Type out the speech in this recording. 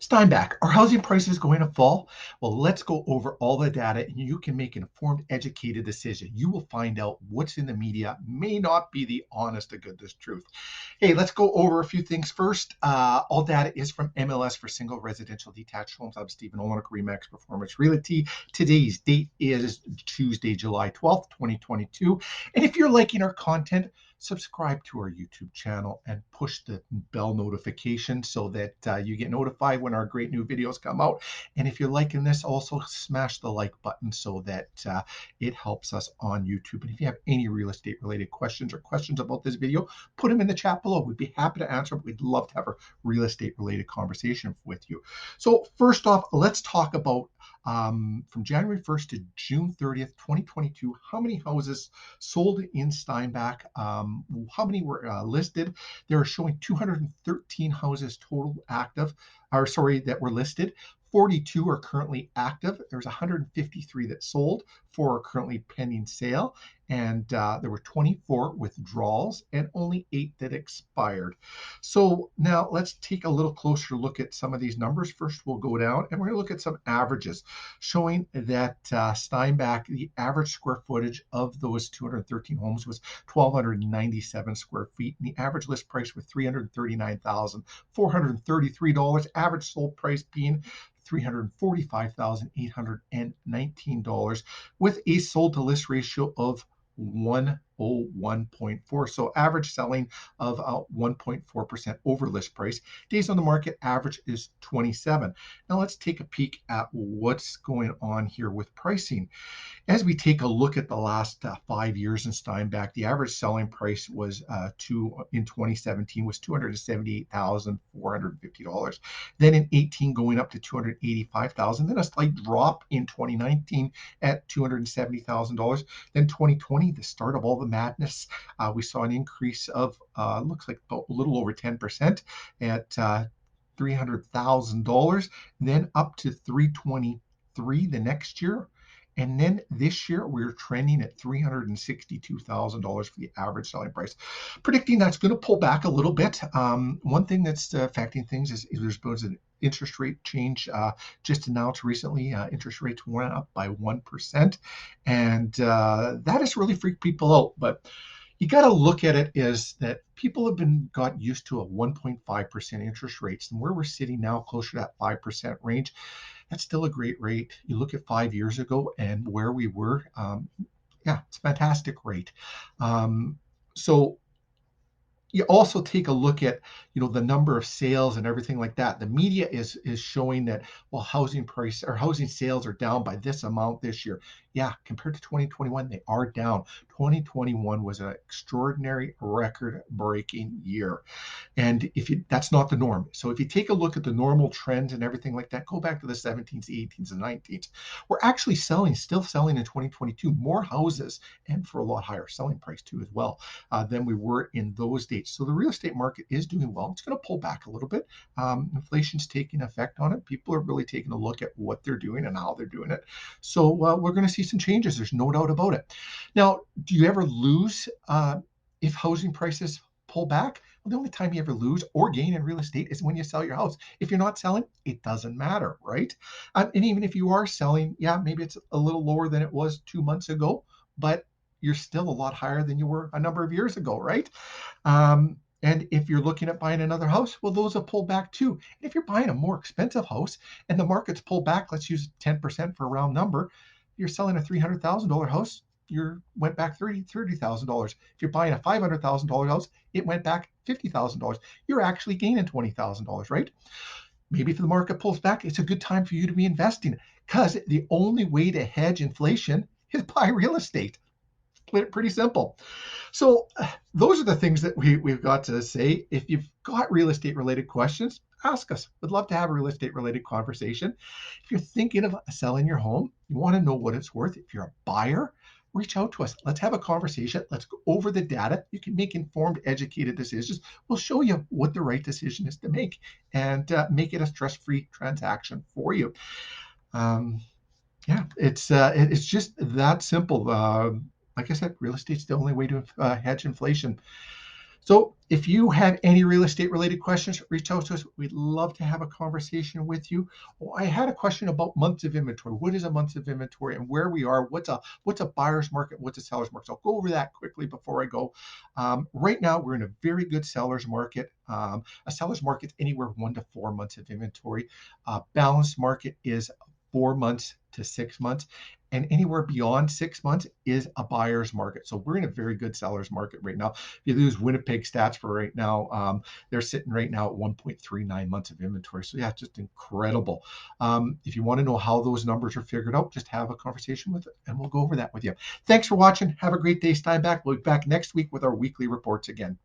Steinbach, are housing prices going to fall? Well, let's go over all the data and you can make an informed, educated decision. You will find out what's in the media may not be the honest to goodness truth. Hey, let's go over a few things first. All data is from MLS for single residential detached homes. I'm Stephen Olyniuk, Remax Performance Realty. Today's date is Tuesday, July 12th, 2022. And if you're liking our content, subscribe to our YouTube channel and push the bell notification so that you get notified when our great new videos come out. And if you're liking this, also smash the like button so that it helps us on YouTube. And if you have any real estate related questions or questions about this video, put them in the chat below. We'd be happy to answer them. We'd love to have a real estate related conversation with you. So first off, let's talk about from January 1st to June 30th, 2022, how many houses sold in Steinbach, how many were listed. They're showing 213 houses total active, that were listed. 42 are currently active. There's 153 that sold, 4 are currently pending sale, and there were 24 withdrawals and only 8 that expired. So now let's take a little closer look at some of these numbers. First, we'll go down and we're going to look at some averages showing that Steinbach, the average square footage of those 213 homes was 1,297 square feet, and the average list price was $339,433. Average sold price being $345,819 with a sold to list ratio of 101.4. So average selling of 1.4% over list price. Days on the market average is 27. Now let's take a peek at what's going on here with pricing. As we take a look at the last 5 years in Steinbach, the average selling price was in 2017 was $278,450. Then in 18 going up to $285,000. Then a slight drop in 2019 at $270,000. Then 2020, the start of all the madness, we saw an increase of looks like a little over 10% at $300,000. Then up to $323,000 the next year. And then this year, we're trending at $362,000 for the average selling price. Predicting that's going to pull back a little bit. One thing that's affecting things is there's been an interest rate change just announced recently. Interest rates went up by 1%. And that has really freaked people out. But you got to look at it is that people have got used to a 1.5% interest rates. And where we're sitting now, closer to that 5% range, that's still a great rate. You look at 5 years ago and where we were, it's a fantastic rate. So you also take a look at, the number of sales and everything like that. The media is showing that, well, housing sales are down by this amount this year. Yeah, compared to 2021, they are down. 2021 was an extraordinary record-breaking year. And that's not the norm. So if you take a look at the normal trends and everything like that, go back to the 17s, 18s, and 19s. We're actually still selling in 2022 more houses and for a lot higher selling price too as well than we were in those dates. So the real estate market is doing well. It's going to pull back a little bit. Inflation's taking effect on it. People are really taking a look at what they're doing and how they're doing it. So we're going to see some changes. There's no doubt about it. Now, do you ever lose if housing prices pull back? Well, the only time you ever lose or gain in real estate is when you sell your house. If you're not selling, it doesn't matter, right? And even if you are selling, maybe it's a little lower than it was 2 months ago, but you're still a lot higher than you were a number of years ago, right? And if you're looking at buying another house, well, those have pulled back too. And if you're buying a more expensive house and the market's pulled back, let's use 10% for a round number, you're selling a $300,000 house, you went back $30,000. If you're buying a $500,000 house, it went back $50,000. You're actually gaining $20,000, right? Maybe if the market pulls back, it's a good time for you to be investing because the only way to hedge inflation is buy real estate. Pretty simple. So those are the things that we've got to say. If you've got real estate related questions, ask us. We'd love to have a real estate related conversation. If you're thinking of selling your home, you want to know what it's worth. If you're a buyer, reach out to us. Let's have a conversation. Let's go over the data. You can make informed, educated decisions. We'll show you what the right decision is to make and make it a stress-free transaction for you. It's just that simple. Like I said, real estate's the only way to hedge inflation. So if you have any real estate related questions, reach out to us. We'd love to have a conversation with you. Oh, I had a question about months of inventory. What is a month of inventory and where we are? What's a buyer's market? What's a seller's market? So I'll go over that quickly before I go. Right now, we're in a very good seller's market. A seller's market anywhere 1 to 4 months of inventory. Balanced market is 4 months to 6 months, and anywhere beyond 6 months is a buyer's market. So we're in a very good seller's market right now. If you lose Winnipeg stats for right now, they're sitting right now at 1.39 months of inventory. So yeah, just incredible. If you want to know how those numbers are figured out, just have a conversation with it and we'll go over that with you. Thanks for watching. Have a great day, Steinbach. We'll be back next week with our weekly reports again.